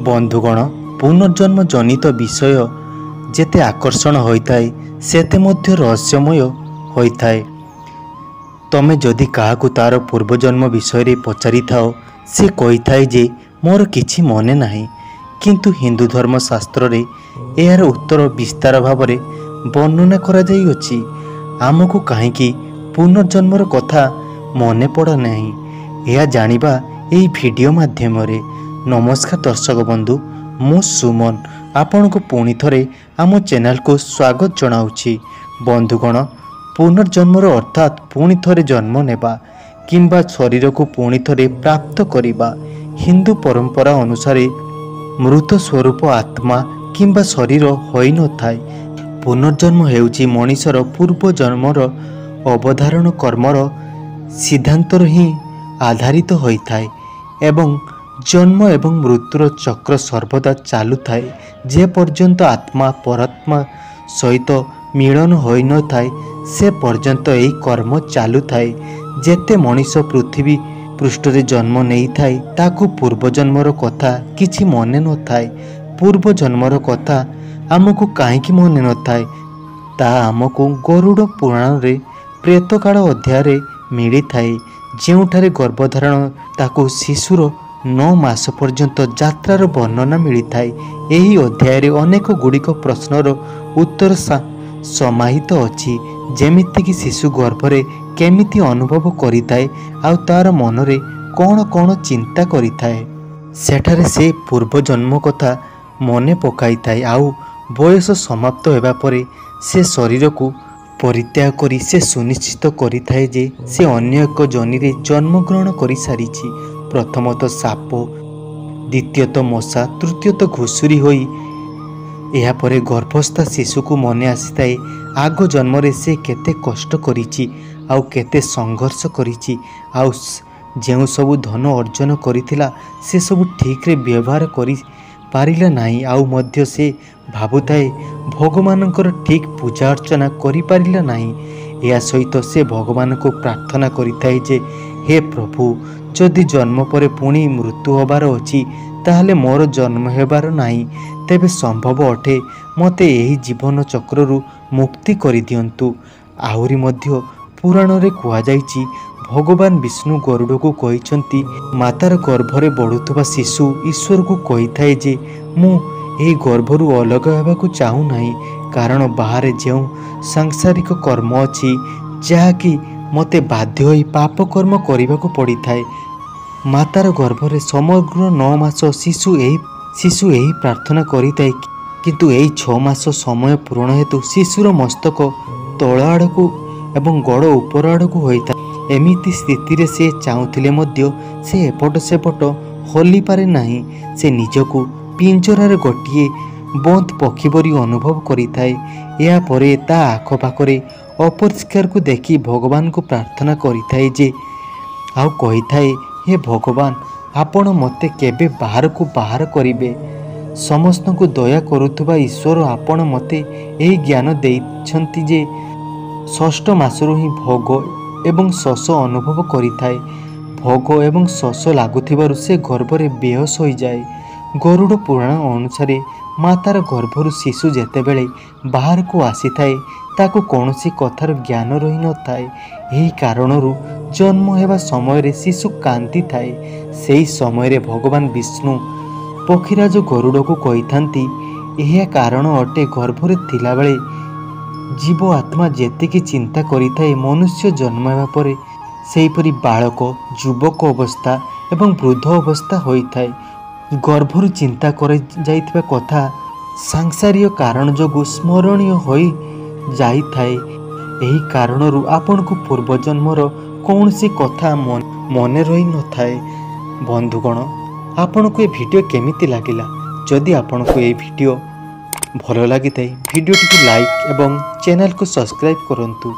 बंधुगण पुनर्जन्म जनित विषय जेते आकर्षण होता है सेते मध्य रहस्यमय होता है। तमे जदि काहाकु तार पूर्वजन्म विषय पचारि थाओ से कही थाए जे मोर किछि मने नाही, किंतु हिंदू धर्म शास्त्र रे यार उत्तर विस्तार भाव में वर्णना करा जाई अछि। आमको कहीं पुनर्जन्मर कथा मने पड़ा नहीं यह जानिबा एई वीडियो माध्यम रे। नमस्कार दर्शक बंधु, मु सुमन आपण को पुणी थरे आम चैनल को स्वागत जनाउछि। बंधुगण, पुनर्जन्मर अर्थात पुणी थरे जन्म नेबा किंबा शरीर को पुणी थरे प्राप्त करिबा। हिंदू परंपरा अनुसार मृत स्वरूप आत्मा किंबा शरीर होई न थाए। पुनर्जन्म हेउछि मनीषर पूर्व जन्मर अवधारण कर्मर सिद्धांतर ही आधारित होई थाए एवं जन्म एवं मृत्युर चक्र सर्वदा चालू थाए जे पर्यंत आत्मा परात्मा सहित मिलन होई न थाए से पर्यंत एही कर्म चालू थाए। जेते मनीष पृथ्वी पृष्ठरे जन्म नहीं थाए ताकू पूर्वजन्मर कथा किछि मने न थाए। पूर्वजन्मर कथा आमको काहेकि मने न थाए ता आमको गरुड़ पुराण रे प्रेतकाल अध्याय मिली थाए, जेउठारे गर्भधारण ताकू शिशुर 9 मास पर्यंत यात्रार वर्णना मिली थाए। एही अध्याय अनेक गुड़िक प्रश्नर उत्तर समाहित अछि, जेमिति कि शिशु गर्भरे केमिति अनुभव करिथाए आउ तार मनरे कौन कौन चिंता करिथाए। सेठारे से पूर्व जन्म कथा मने पकाई थाए आउ बयस समाप्त हेबा परे से शरीर को परित्याग करी से सुनिश्चित करिथाए जे से अन्य एक जनिरे जन्म ग्रहण करि सारिछि। प्रथमतः साप, द्वितीयतः मशा, तृतीयतः घुषुरी होई एहा परे गर्भस्थ शिशु को मने आसीथाए आग जन्म से केते कष्ट करिछि आउ केते संघर्ष करिछि आउ जेउ सबु धन अर्जन करिथिला से सबु ठीक रे व्यवहार करि पारिला नाही आउ मध्य से भाबुथाए भगवानंकर ठीक पूजा अर्चना करि पारिला नाही। या सहित से भगवान को प्रार्थना करिथाए जे हे प्रभु, जदि जन्म परे पुणी मृत्यु होबार अछि ताहले मोर जन्म हेबार नाही, तेबे संभव अटे मते एही जीवन चक्ररु मुक्ति करि दियंतु। आहुरी मध्य पुराण रे कुआ जाइछि भगवान विष्णु गरुड़ को कहिसंती मातार गर्भरे बढ़ुथबा शिशु ईश्वर को कहिथाए जे मु एही गर्भरु अलग हेबाकू चाहू नाही, कारण बाहर जेउ सांसारिक कर्म अछि जाकी मते बाध्य होई पाप कर्म करिबाकू पड़िथाए। मातार गर्भरे समग्र 9 मास शिशु एही प्रार्थना करिथाए, किंतु एही 6 मास समय पूर्ण हेतु शिशुर मस्तक तळ आड़कू एवं गड़ ऊपर आड़कू होइता। एमिति स्थिति रे से चाहुथिले मध्य से एपट सेपट हली पारे नाही। से निजको पिंजरार गोटिए बंद पक्षी परी अनुभव करिथाए। या परे ता आखपाखरे अपरिष्कार को देखी भगवान को प्रार्थना करिथाए जे आउ कहिथाए, हे भगवान, आपण मते केबे बाहर को बाहर करिबे। समस्त को दया करुथुबा ईश्वर आपण मते एही ज्ञान देइछंती जे 6 मासरु ही भोग एवं शोष अनुभव करिथाए। भोग एवं शोष लागुथिबारु से गर्भरे बेहोश होई जाए। गरुड़ पुराण अनुसार मातार गर्भरु शिशु जेतेबेले बाहर को आसीथाए ताकू कौनसी कथार ज्ञान रही न थाए। यही कारणरू जन्म हेबा समय रे शिशु कांदी थाए। सेही समय रे भगवान विष्णु पक्षीराज गरुड़ को कहिथांती एहा कारण अटे गर्भरे थिला बेले जीव आत्मा जेतिकी चिंता करिथाए मनुष्य जन्म हेबा परे सेहीपरि बालक, युवक अवस्था एवं वृद्ध अवस्था होइथाए। गर्भरु चिंता कर जाइथिबा कथा सांसारिक कारण जोगु स्मरणीय होई जाई थाए। एही कारणरू आपण को पूर्वजन्मर कौनसी कथा मने रही न थाए। बंधुगण, आपण को ए वीडियो केमिति लागिला? जदि आपण को ए वीडियो भलो लागि थाए वीडियो टी लाइक एवं चैनल को सब्सक्राइब करंतु।